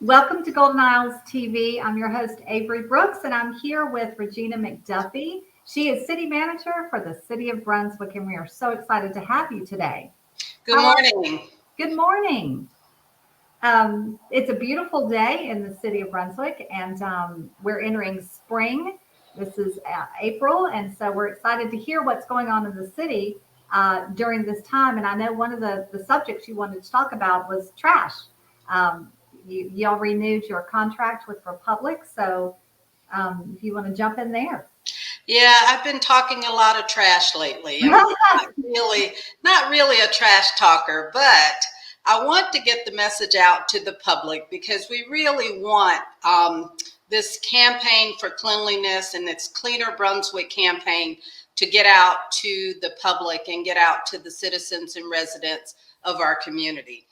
Welcome to Golden Isles TV. I'm your host, Avery Brooks, and I'm here with Regina McDuffie. She is City Manager for the City of Brunswick, and we are so excited to have you today. Good morning. Good morning. It's a beautiful day in the City of Brunswick, and we're entering spring. This is April, and so we're excited to hear what's going on in the city during this time. And I know one of the subjects you wanted to talk about was trash. Y'all renewed your contract with Republic, so if you want to jump in there. Yeah, I've been talking a lot of trash lately. I'm not really a trash talker, but I want to get the message out to the public because we really want this campaign for cleanliness and this Cleaner Brunswick campaign to get out to the public and get out to the citizens and residents of our community.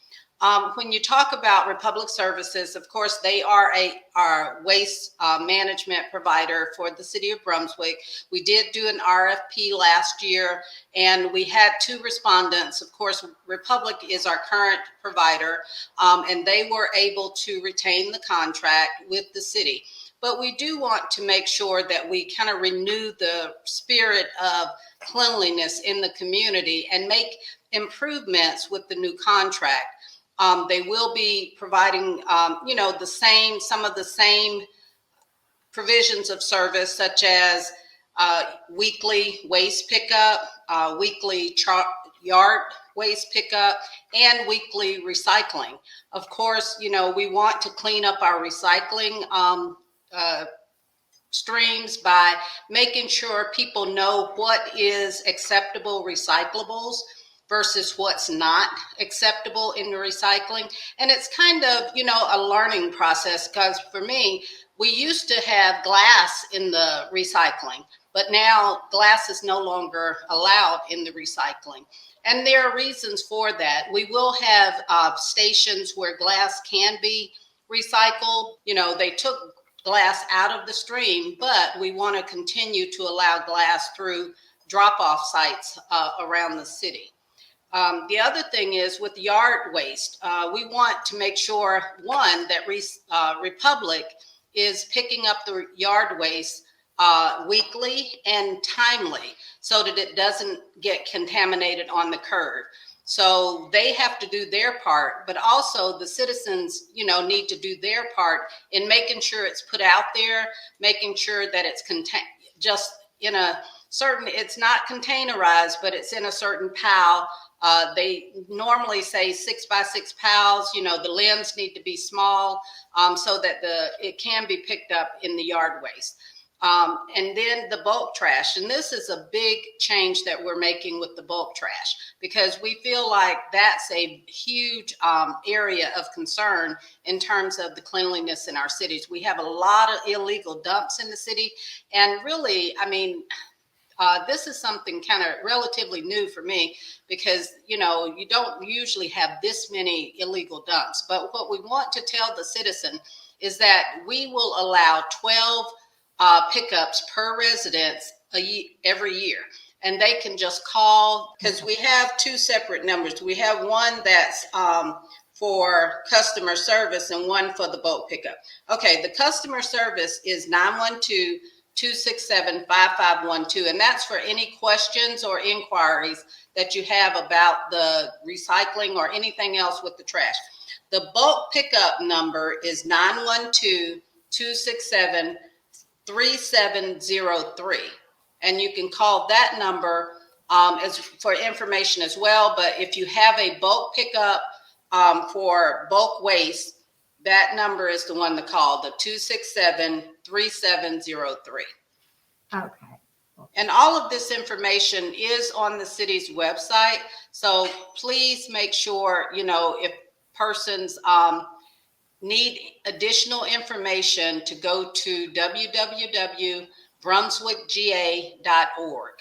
When you talk about Republic Services, of course, they are our waste management provider for the City of Brunswick. We did do an RFP last year, and we had 2 respondents. Of course, Republic is our current provider, and they were able to retain the contract with the city. But we do want to make sure that we kind of renew the spirit of cleanliness in the community and make improvements with the new contract. They will be providing, some of the same provisions of service, such as weekly waste pickup, weekly yard waste pickup, and weekly recycling. Of course, we want to clean up our recycling streams by making sure people know what is acceptable recyclables versus what's not acceptable in the recycling. And it's kind of, a learning process, because for me, we used to have glass in the recycling, but now glass is no longer allowed in the recycling. And there are reasons for that. We will have stations where glass can be recycled. They took glass out of the stream, but we want to continue to allow glass through drop-off sites around the city. The other thing is with yard waste, we want to make sure, one, that Republic is picking up the yard waste weekly and timely so that it doesn't get contaminated on the curb. So they have to do their part, but also the citizens, need to do their part in making sure it's put out there, making sure that it's just in a certain, it's not containerized, but it's in a certain pile. They normally say 6 by 6 piles. The limbs need to be small so that it can be picked up in the yard waste. And then the bulk trash. And this is a big change that we're making with the bulk trash, because we feel like that's a huge area of concern in terms of the cleanliness in our cities. We have a lot of illegal dumps in the city. And really, this is something kind of relatively new for me, because, you don't usually have this many illegal dumps. But what we want to tell the citizen is that we will allow 12 pickups per residence every year. And they can just call, because we have 2 separate numbers. We have one that's for customer service and one for the bulk pickup. Okay, the customer service is 912-267-5512, and that's for any questions or inquiries that you have about the recycling or anything else with the trash. The bulk pickup number is 912-267-3703, and you can call that number as for information as well. But if you have a bulk pickup for bulk waste, that number is the one to call, the 267-3703. Okay. And all of this information is on the city's website. So please make sure, if persons need additional information, to go to www.brunswickga.org.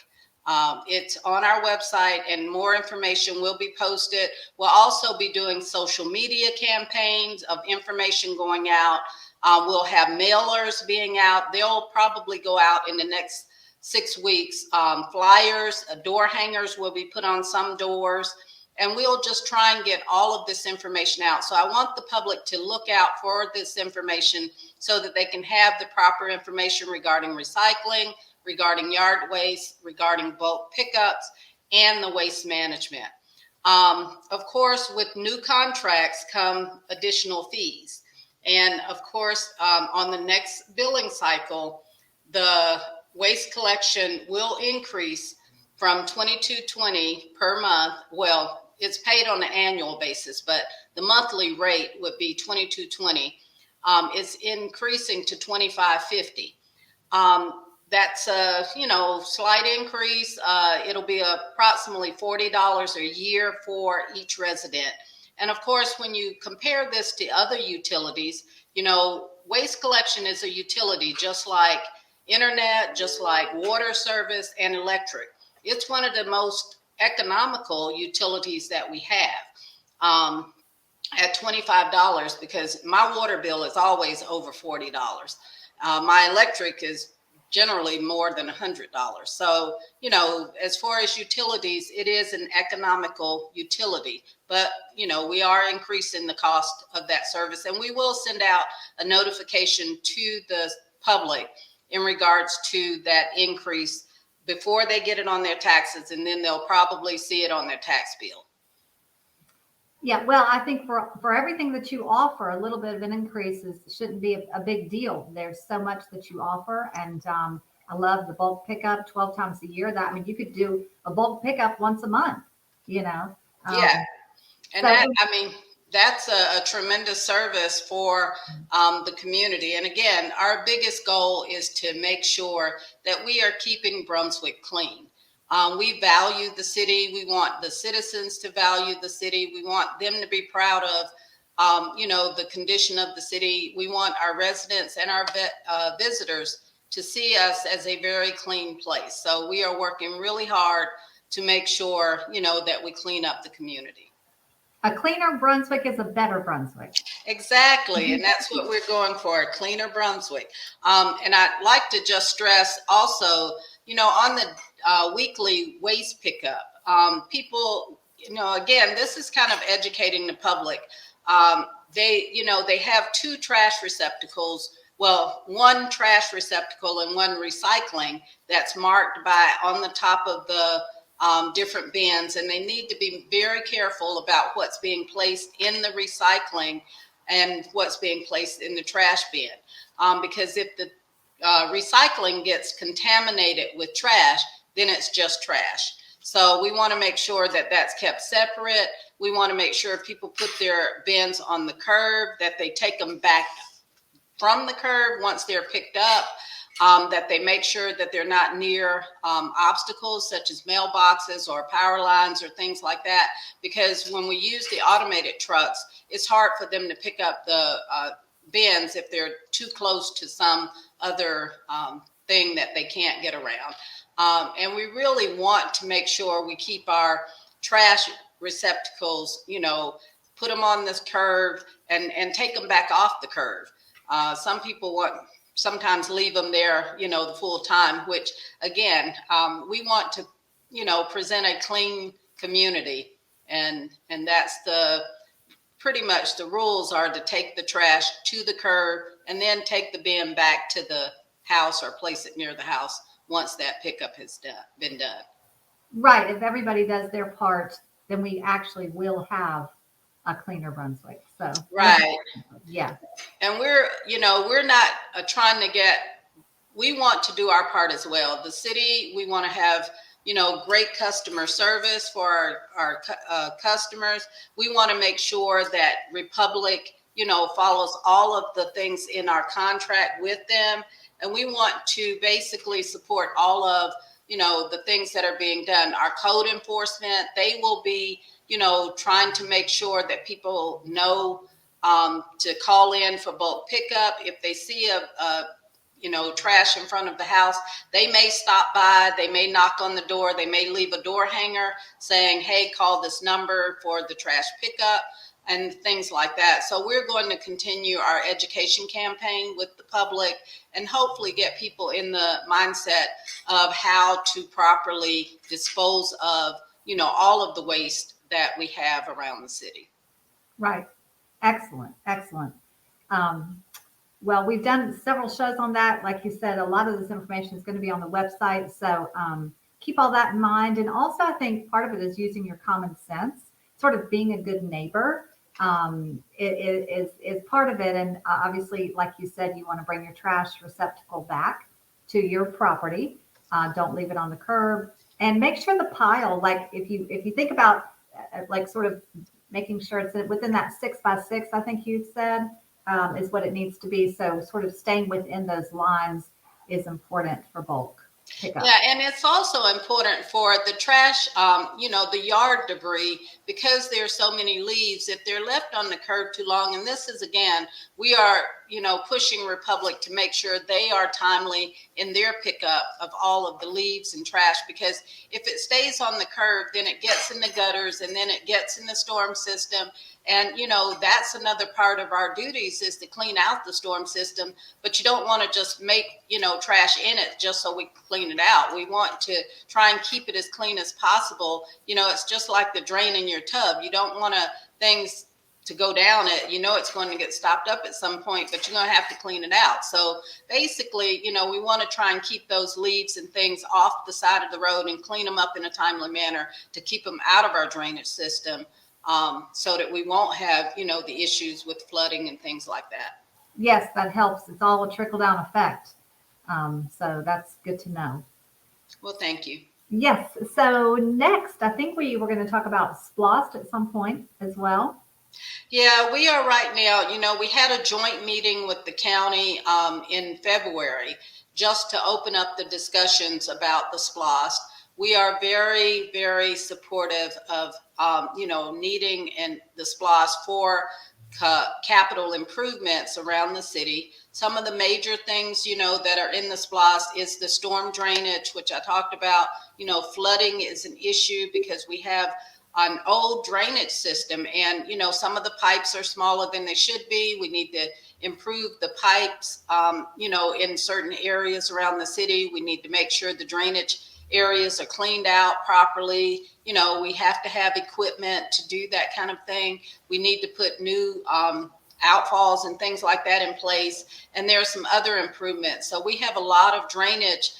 It's on our website, and more information will be posted. We'll also be doing social media campaigns of information going out. We'll have mailers being out. They'll probably go out in the next 6 weeks. Flyers, door hangers will be put on some doors. and we'll just try and get all of this information out. So I want the public to look out for this information so that they can have the proper information regarding recycling, regarding yard waste, regarding bulk pickups, and the waste management. Of course, with new contracts come additional fees. And of course, on the next billing cycle, the waste collection will increase from $22.20 per month. Well, it's paid on an annual basis, but the monthly rate would be $22.20. It's increasing to $25.50. That's a slight increase. It'll be approximately $40 a year for each resident. And of course, when you compare this to other utilities, waste collection is a utility just like internet, just like water service and electric. It's one of the most economical utilities that we have at $25, because my water bill is always over $40. My electric is generally more than $100. So, as far as utilities, it is an economical utility, but, we are increasing the cost of that service, and we will send out a notification to the public in regards to that increase before they get it on their taxes, and then they'll probably see it on their tax bill. Yeah, well, I think for everything that you offer, a little bit of an increase shouldn't be a big deal. There's so much that you offer, and I love the bulk pickup 12 times a year. You could do a bulk pickup once a month, Yeah, and so, that's a tremendous service for the community. And again, our biggest goal is to make sure that we are keeping Brunswick clean. We value the city. We want the citizens to value the city. We want them to be proud of, the condition of the city. We want our residents and our visitors to see us as a very clean place. So we are working really hard to make sure, that we clean up the community. A cleaner Brunswick is a better Brunswick. Exactly. And that's what we're going for, a cleaner Brunswick. And I'd like to just stress also, on the weekly waste pickup, people, again, this is kind of educating the public. They have two trash receptacles. Well, one trash receptacle and one recycling that's marked on the top of the different bins, and they need to be very careful about what's being placed in the recycling and what's being placed in the trash bin. Because if the recycling gets contaminated with trash, then it's just trash. So we want to make sure that that's kept separate. We want to make sure people put their bins on the curb, that they take them back from the curb once they're picked up, that they make sure that they're not near obstacles such as mailboxes or power lines or things like that. Because when we use the automated trucks, it's hard for them to pick up the bins if they're too close to some other thing that they can't get around. And we really want to make sure we keep our trash receptacles, put them on this curve and take them back off the curve. Some people sometimes leave them there, the full time, which again, we want to, present a clean community. And that's pretty much the rules are to take the trash to the curb and then take the bin back to the house or place it near the house once that pickup has been done. Right. If everybody does their part, then we actually will have a cleaner Brunswick. So right. Yeah. And we're not trying to we want to do our part as well. The city, we want to have, great customer service for our customers. We want to make sure that Republic, follows all of the things in our contract with them. And we want to basically support all of, the things that are being done. Our code enforcement, they will be, trying to make sure that people know to call in for bulk pickup. If they see trash in front of the house, they may stop by, they may knock on the door, they may leave a door hanger saying, hey, call this number for the trash pickup and things like that. So we're going to continue our education campaign with the public and hopefully get people in the mindset of how to properly dispose of, all of the waste that we have around the city. Right. Excellent. Excellent. Um, well, we've done several shows on that. Like you said, a lot of this information is going to be on the website. So keep all that in mind. And also, I think part of it is using your common sense, sort of being a good neighbor. Is part of it. And obviously, like you said, you want to bring your trash receptacle back to your property. Don't leave it on the curb, and make sure the pile, like if you think about like sort of making sure it's within that 6 by 6, I think you said, is what it needs to be. So sort of staying within those lines is important for bulk pickup. Yeah, and it's also important for the trash, the yard debris, because there's so many leaves. If they're left on the curb too long, and this is again, we are, pushing Republic to make sure they are timely in their pickup of all of the leaves and trash, because if it stays on the curb, then it gets in the gutters and then it gets in the storm system. And, that's another part of our duties, is to clean out the storm system. But you don't want to just make, trash in it just so we clean it out. We want to try and keep it as clean as possible. It's just like the drain in your tub. You don't want things to go down it. It's going to get stopped up at some point, but you're going to have to clean it out. So basically, we want to try and keep those leaves and things off the side of the road and clean them up in a timely manner to keep them out of our drainage system. So that we won't have, the issues with flooding and things like that. Yes, that helps. It's all a trickle down effect. So that's good to know. Well, thank you. Yes. So next, I think we were going to talk about SPLOST at some point as well. Yeah, we are right now. We had a joint meeting with the county in February just to open up the discussions about the SPLOST. We are very, very supportive of, needing and the SPLOST for capital improvements around the city. Some of the major things, that are in the SPLOST is the storm drainage, which I talked about. Flooding is an issue because we have an old drainage system, and some of the pipes are smaller than they should be. We need to improve the pipes, in certain areas around the city. We need to make sure the drainage areas are cleaned out properly. We have to have equipment to do that kind of thing. We need to put new outfalls and things like that in place. And there are some other improvements. So we have a lot of drainage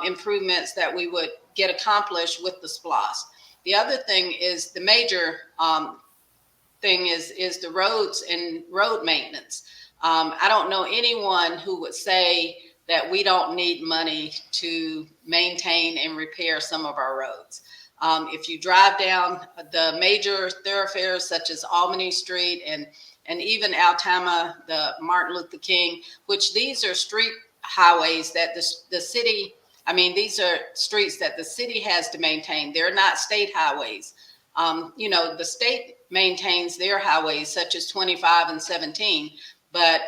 improvements that we would get accomplished with the SPLOST. The other thing is the major thing is the roads and road maintenance. I don't know anyone who would say that we don't need money to maintain and repair some of our roads. If you drive down the major thoroughfares such as Albany Street and even Altama, the Martin Luther King, which these are street highways that the city, these are streets that the city has to maintain. They're not state highways. The state maintains their highways such as 25 and 17, but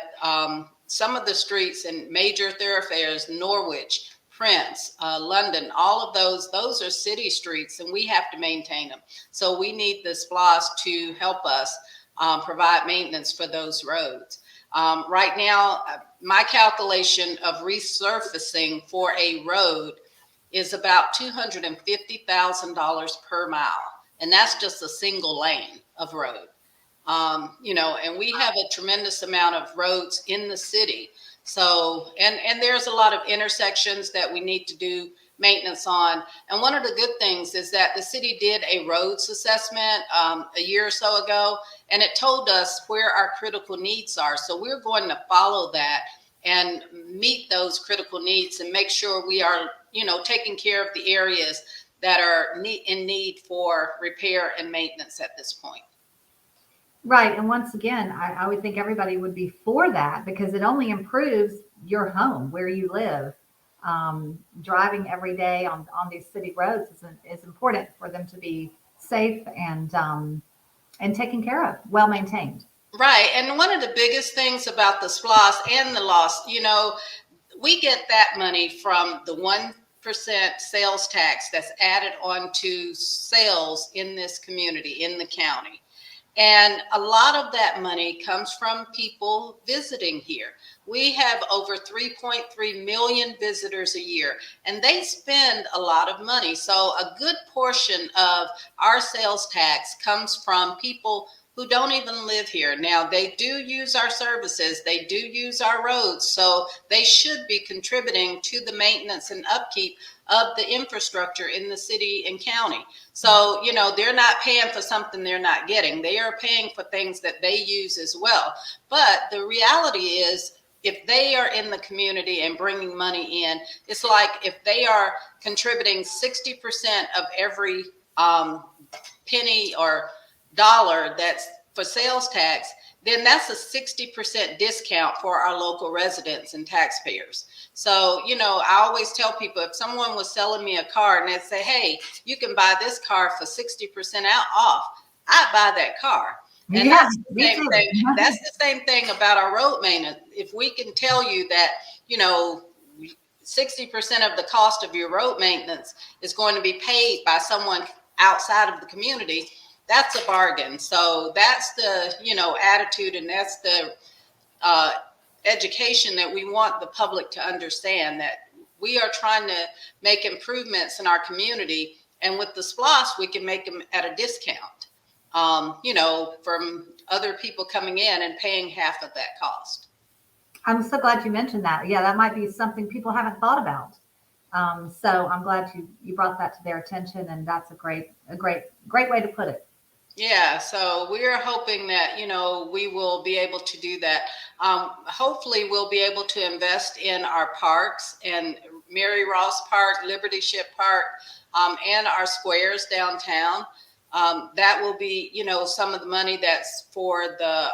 some of the streets and major thoroughfares, Norwich, Prince, London, all of those are city streets, and we have to maintain them. So we need the SPLOST to help us provide maintenance for those roads. Right now, my calculation of resurfacing for a road is about $250,000 per mile, and that's just a single lane of road. And we have a tremendous amount of roads in the city. So, and there's a lot of intersections that we need to do maintenance on. And one of the good things is that the city did a roads assessment a year or so ago, and it told us where our critical needs are. So we're going to follow that and meet those critical needs and make sure we are, taking care of the areas that are in need for repair and maintenance at this point. Right. And once again, I would think everybody would be for that because it only improves your home where you live. Driving every day on these city roads is important for them to be safe and taken care of, well maintained. Right. And one of the biggest things about the SPLOST and the LOST, we get that money from the 1% sales tax that's added onto sales in this community, in the county. And a lot of that money comes from people visiting here. We have over 3.3 million visitors a year, and they spend a lot of money. So a good portion of our sales tax comes from people who don't even live here. Now, they do use our services, they do use our roads, so they should be contributing to the maintenance and upkeep of the infrastructure in the city and county. So, they're not paying for something they're not getting. They are paying for things that they use as well. But the reality is, if they are in the community and bringing money in, it's like if they are contributing 60% of every penny or dollar that's for sales tax, then that's a 60% discount for our local residents and taxpayers. So, I always tell people, if someone was selling me a car and they'd say, hey, you can buy this car for 60% off, I'd buy that car. And Yeah, that's the me same too. thing. That's the same thing about our road maintenance. If we can tell you that, 60% of the cost of your road maintenance is going to be paid by someone outside of the community, that's a bargain. So that's the, attitude, and that's the education that we want the public to understand, that we are trying to make improvements in our community. And with the SPLOST, we can make them at a discount, from other people coming in and paying half of that cost. I'm so glad you mentioned that. Yeah, that might be something people haven't thought about. So I'm glad you brought that to their attention, and that's a great way to put it. Yeah, so we're hoping that, we will be able to do that. Hopefully we'll be able to invest in our parks, and Mary Ross Park, Liberty Ship Park, and our squares downtown. That will be, some of the money that's for the,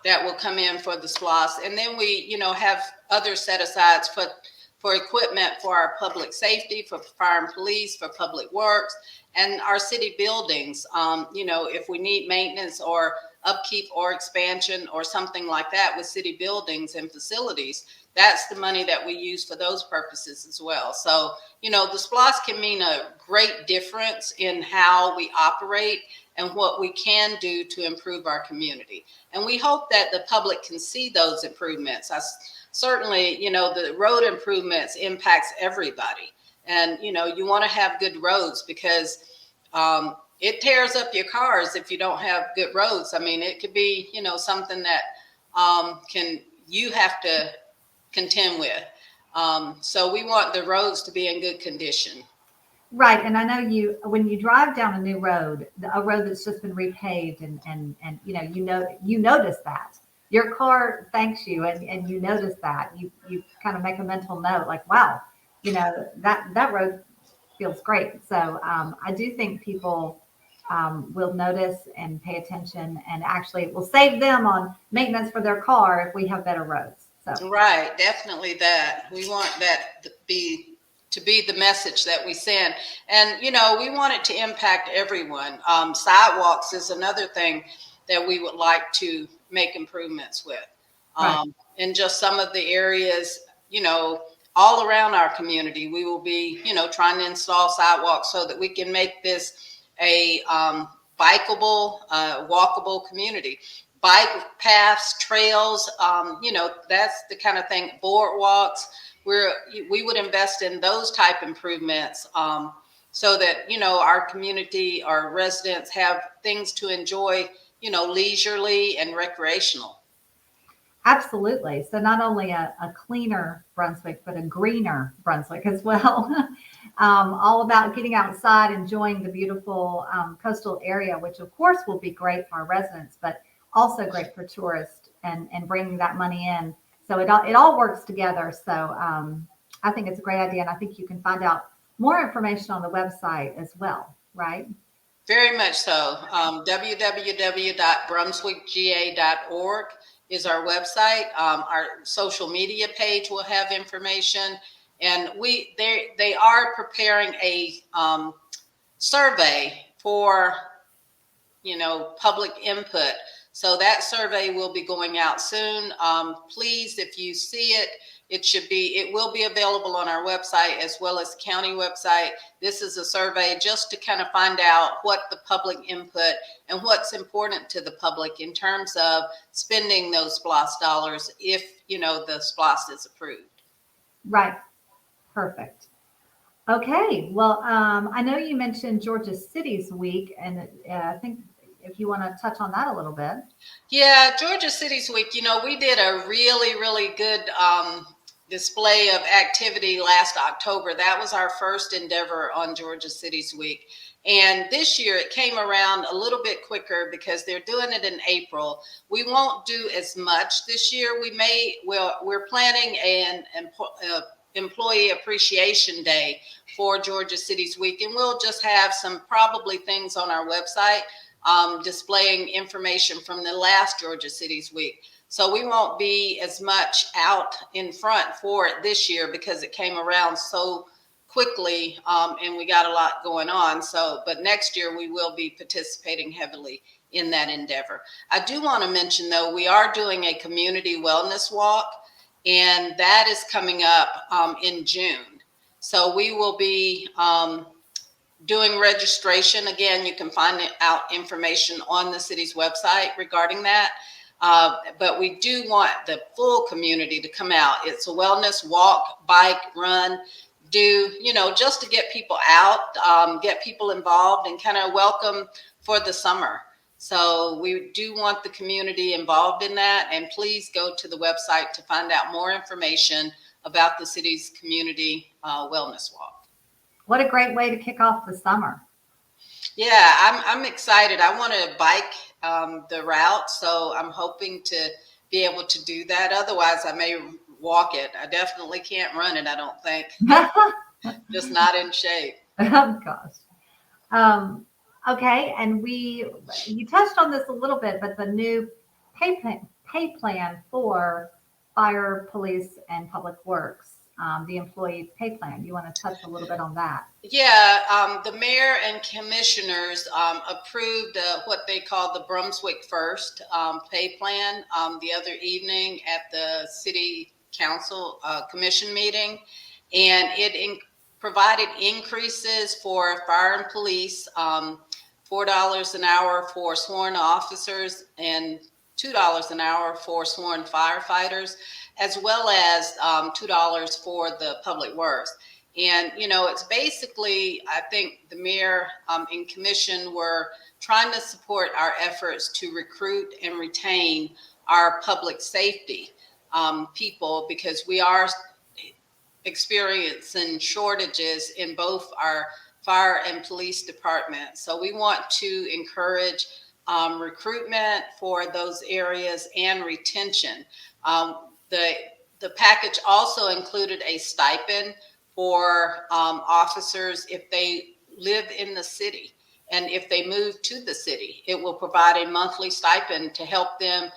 that will come in for the SPLOST. And then we, have other set asides for equipment for our public safety, for fire and police, for public works, and our city buildings. If we need maintenance or upkeep or expansion or something like that with city buildings and facilities, that's the money that we use for those purposes as well. So, the SPLOST can mean a great difference in how we operate and what we can do to improve our community. And we hope that the public can see those improvements. Certainly, the road improvements impacts everybody. And, you want to have good roads, because it tears up your cars if you don't have good roads. I mean, it could be, something that you have to contend with. So we want the roads to be in good condition. Right. And I know when you drive down a new road, a road that's just been repaved, and you notice that your car thanks you, and you notice that you kind of make a mental note, like, wow, that road feels great. So I do think people will notice and pay attention, and actually it will save them on maintenance for their car if we have better roads. So Right, definitely that. We want that to be the message that we send. And, we want it to impact everyone. Sidewalks is another thing that we would like to make improvements with. right. In just some of the areas, all around our community, we will be, trying to install sidewalks so that we can make this a bikeable, walkable community. Bike paths, trails, that's the kind of thing. Boardwalks, we would invest in those type improvements, so that, our community, our residents have things to enjoy, leisurely and recreational. Absolutely. So not only a cleaner Brunswick, but a greener Brunswick as well. All about getting outside, enjoying the beautiful coastal area, which of course will be great for our residents, but also great for tourists, and bringing that money in. So it all works together. So I think it's a great idea, and I think you can find out more information on the website as well, right? Very much so. www.brunswickga.org is our website. Our social media page will have information, and they are preparing a survey for public input. So that survey will be going out soon. Please, if you see it, it will be available on our website as well as county website. This is a survey just to kind of find out what the public input and what's important to the public in terms of spending those SPLOST dollars if, the SPLOST is approved. Right. Perfect. Okay. Well, I know you mentioned Georgia Cities Week, and I think if you want to touch on that a little bit. Yeah, Georgia Cities Week, we did a really, really good display of activity last October. That was our first endeavor on Georgia Cities Week. And this year it came around a little bit quicker because they're doing it in April. We won't do as much this year. We're planning an Employee Appreciation Day for Georgia Cities Week, and we'll just have some probably things on our website displaying information from the last Georgia Cities Week. So we won't be as much out in front for it this year because it came around so quickly and we got a lot going on. But next year we will be participating heavily in that endeavor. I do want to mention, though, we are doing a community wellness walk, and that is coming up in June. So we will be doing registration. Again, you can find out information on the city's website regarding that. But we do want the full community to come out. It's a wellness walk, bike, run, just to get people out, get people involved and kind of welcome for the summer. So we do want the community involved in that. And please go to the website to find out more information about the city's community wellness walk. What a great way to kick off the summer. Yeah, I'm excited. I want to bike the route, so I'm hoping to be able to do that. Otherwise, I may walk it. I definitely can't run it, I don't think. Just not in shape. Oh, gosh. Okay, and you touched on this a little bit, but the new pay plan for fire, police, and public works. The employee pay plan. You want to touch a little bit on that? Yeah, the mayor and commissioners approved what they call the Brunswick First pay plan the other evening at the city council commission meeting, and it provided increases for fire and police, $4 an hour for sworn officers and $2 an hour for sworn firefighters, as well as $2 for the public works. And, it's basically, I think the mayor and commission were trying to support our efforts to recruit and retain our public safety people, because we are experiencing shortages in both our fire and police departments. So we want to encourage recruitment for those areas and retention. The package also included a stipend for officers if they live in the city, and if they move to the city, it will provide a monthly stipend to help them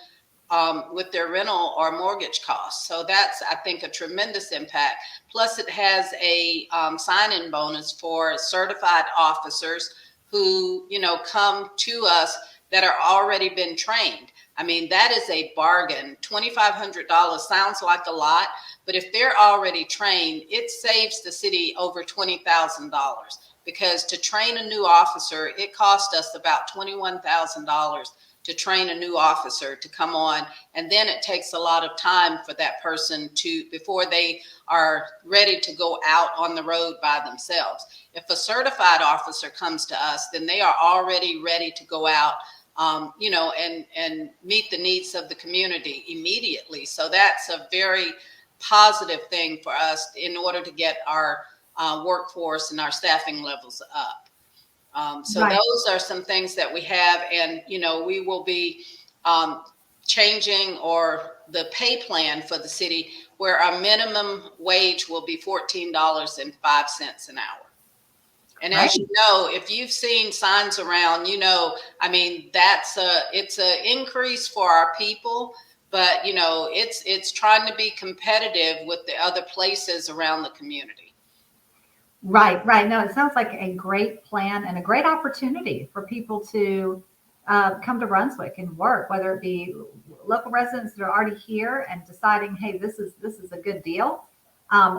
with their rental or mortgage costs. So that's, I think, a tremendous impact. Plus, it has a sign-in bonus for certified officers who, come to us that are already been trained. I mean, that is a bargain. $2,500 sounds like a lot, but if they're already trained, it saves the city over $20,000, because to train a new officer, it cost us about $21,000 to train a new officer to come on. And then it takes a lot of time for that person before they are ready to go out on the road by themselves. If a certified officer comes to us, then they are already ready to go out and meet the needs of the community immediately. So that's a very positive thing for us in order to get our workforce and our staffing levels up. So Right. those are some things that we have, and we will be changing the pay plan for the city, where our minimum wage will be $14.05 an hour. And as you know, if you've seen signs around, I mean, it's an increase for our people, but it's trying to be competitive with the other places around the community. Right. No, it sounds like a great plan and a great opportunity for people to come to Brunswick and work, whether it be local residents that are already here and deciding, hey, this is a good deal,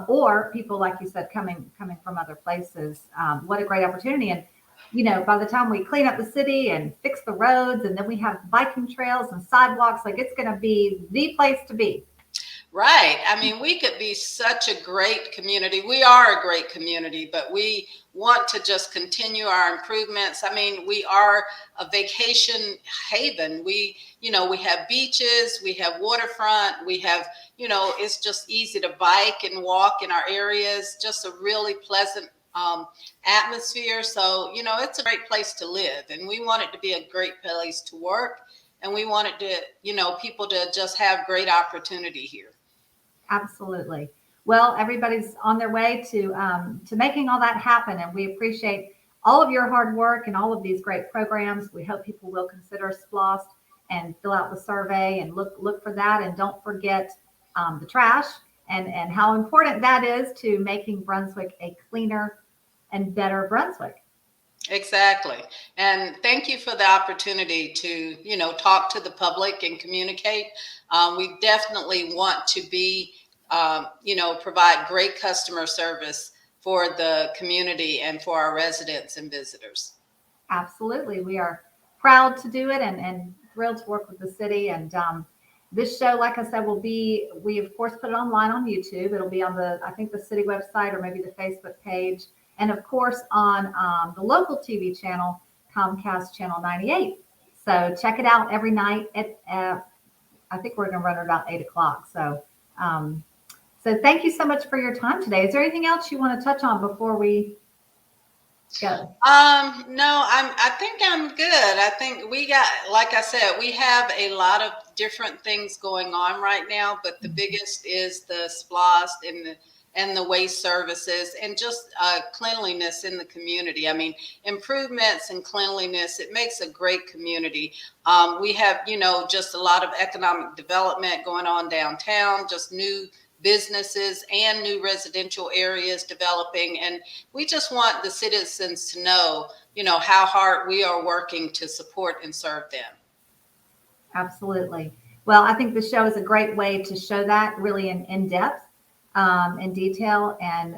or people like you said coming from other places. What a great opportunity! And by the time we clean up the city and fix the roads, and then we have biking trails and sidewalks, like it's going to be the place to be. Right. I mean, we could be such a great community. We are a great community, but we want to just continue our improvements. I mean, we are a vacation haven. We have beaches, we have waterfront, we have, it's just easy to bike and walk in our areas, just a really pleasant atmosphere. So, it's a great place to live, and we want it to be a great place to work. And we want it to, people to just have great opportunity here. Absolutely. Well, everybody's on their way to making all that happen, and we appreciate all of your hard work and all of these great programs. We hope people will consider SPLOST and fill out the survey and look for that, and don't forget the trash and how important that is to making Brunswick a cleaner and better Brunswick. Exactly. And thank you for the opportunity to, talk to the public and communicate. We definitely want to be, provide great customer service for the community and for our residents and visitors. Absolutely. We are proud to do it and thrilled to work with the city. And this show, like I said, we of course put it online on YouTube. It'll be on I think the city website or maybe the Facebook page. And of course on the local TV channel, Comcast Channel 98. So check it out every night at I think we're going to run it about 8 o'clock. So thank you so much for your time today. Is there anything else you want to touch on before we go? No, I think I'm good. I think we got, like I said, we have a lot of different things going on right now, but the biggest is the SPLOST and the waste services and just cleanliness in the community. I mean, improvements in cleanliness, it makes a great community. We have, just a lot of economic development going on downtown, just new businesses and new residential areas developing. And we just want the citizens to know, how hard we are working to support and serve them. Absolutely. Well, I think the show is a great way to show that really in depth. In detail, and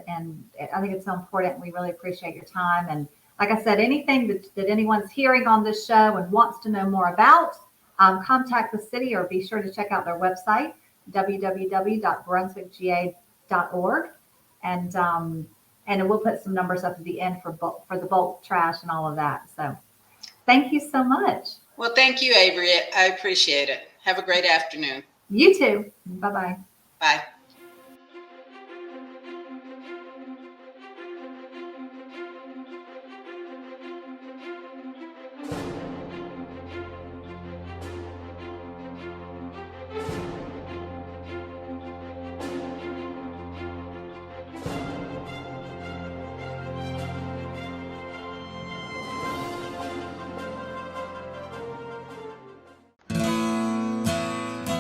I think it's so important. We really appreciate your time. And like I said, anything that anyone's hearing on this show and wants to know more about, contact the city or be sure to check out their website, www.brunswickga.org, and we'll put some numbers up at the end for the bulk trash and all of that. So thank you so much. Well, thank you, Avery. I appreciate it. Have a great afternoon. You too. Bye-bye. Bye.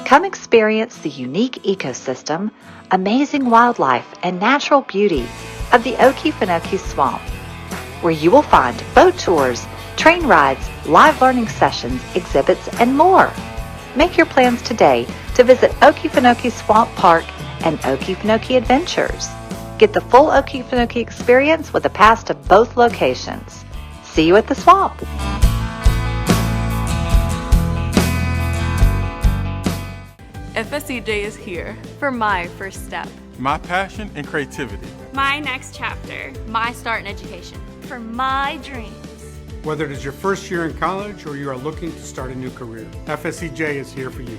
Come experience the unique ecosystem, amazing wildlife, and natural beauty of the Okefenokee Swamp, where you will find boat tours, train rides, live learning sessions, exhibits, and more. Make your plans today to visit Okefenokee Swamp Park and Okefenokee Adventures. Get the full Okefenokee experience with a pass to both locations. See you at the swamp. FSEJ is here for my first step. My passion and creativity. My next chapter. My start in education. For my dreams. Whether it is your first year in college or you are looking to start a new career, FSEJ is here for you.